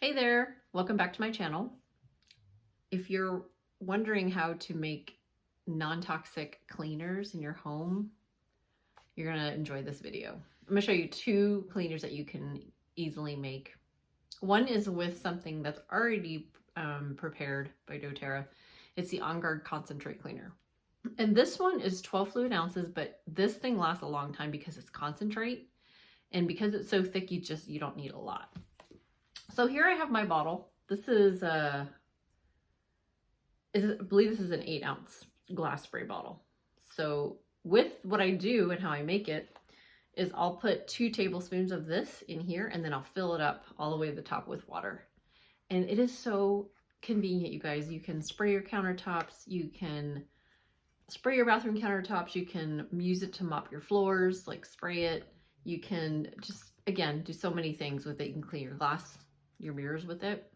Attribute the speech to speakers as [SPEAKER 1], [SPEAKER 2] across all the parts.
[SPEAKER 1] Hey there, welcome back to my channel. If you're wondering how to make non-toxic cleaners in your home, you're gonna enjoy this video. I'm gonna show you two cleaners that you can easily make. One is with something that's already prepared by doTERRA. It's the On Guard Concentrate Cleaner. And this one is 12 fluid ounces, but this thing lasts a long time because it's concentrate. And because it's so thick, you don't need a lot. So here I have my bottle. This is I believe this is an 8-ounce glass spray bottle. So with what I do and how I make it is I'll put 2 tablespoons of this in here, and then I'll fill it up all the way to the top with water. And it is so convenient, you guys. You can spray your countertops, you can spray your bathroom countertops, you can use it to mop your floors, like spray it. You can just, again, do so many things with it. You can clean your glass, your mirrors with it.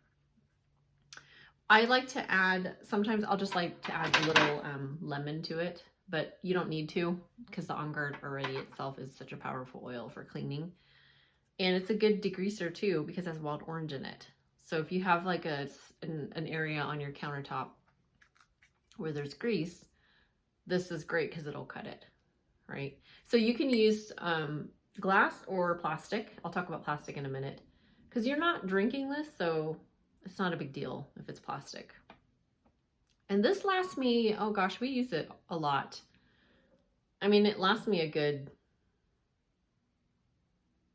[SPEAKER 1] I like to add, sometimes I'll just like to add a little lemon to it, but you don't need to because the On Guard already itself is such a powerful oil for cleaning. And it's a good degreaser too because it has wild orange in it. So if you have like an area on your countertop where there's grease, this is great because it'll cut it, right? So you can use glass or plastic. I'll talk about plastic in a minute because you're not drinking this, so it's not a big deal if it's plastic. And this lasts me, oh gosh, we use it a lot. I mean, it lasts me a good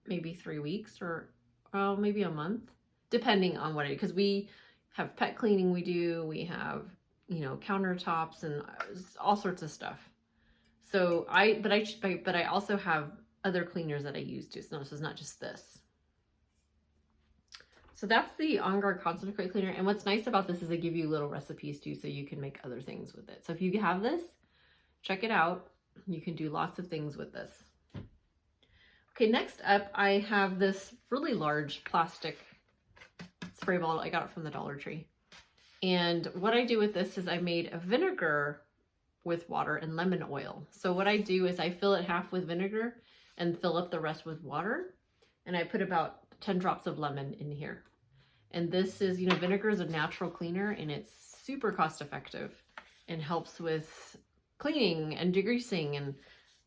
[SPEAKER 1] maybe 3 weeks or maybe a month, depending on what because we have pet cleaning we do, we have, you know, countertops and all sorts of stuff. So but I also have other cleaners that I use too. So this is not just this. So that's the On Guard Concentrate Cleaner. And what's nice about this is they give you little recipes too, so you can make other things with it. So if you have this, check it out. You can do lots of things with this. Okay, next up, I have this really large plastic spray bottle. I got it from the Dollar Tree. And what I do with this is I made a vinegar with water and lemon oil. So what I do is I fill it half with vinegar and fill up the rest with water. And I put about 10 drops of lemon in here. And this is, you know, vinegar is a natural cleaner and it's super cost effective and helps with cleaning and degreasing, and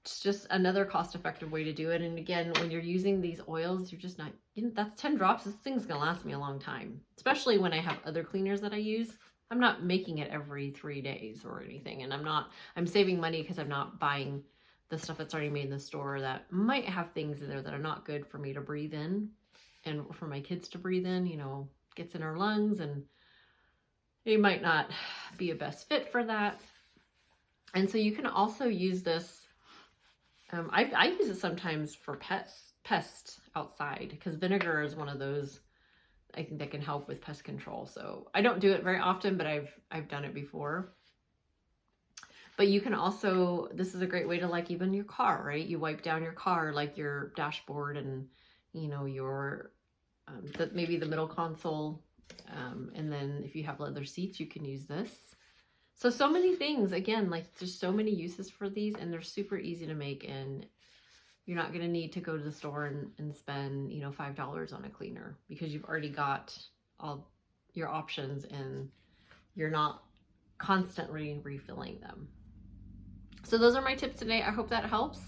[SPEAKER 1] it's just another cost effective way to do it. And again, when you're using these oils, you're just not, you know, that's 10 drops. This thing's gonna last me a long time, especially when I have other cleaners that I use. I'm not making it every 3 days or anything. And I'm saving money because I'm not buying the stuff that's already made in the store that might have things in there that are not good for me to breathe in and for my kids to breathe in, you know, gets in our lungs and it might not be a best fit for that. And so you can also use this. I use it sometimes for pests outside because vinegar is one of those, I think, that can help with pest control. So I don't do it very often, but I've done it before. But you can also, this is a great way to, like, even your car, right? You wipe down your car, like your dashboard and, you know, your, maybe the middle console. And then if you have leather seats, you can use this. So many things, again, like there's so many uses for these and they're super easy to make, and you're not going to need to go to the store and spend, you know, $5 on a cleaner because you've already got all your options and you're not constantly refilling them. So those are my tips today. I hope that helps,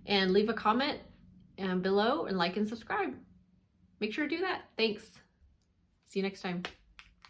[SPEAKER 1] and leave a comment below and like and subscribe. Make sure to do that. Thanks. See you next time.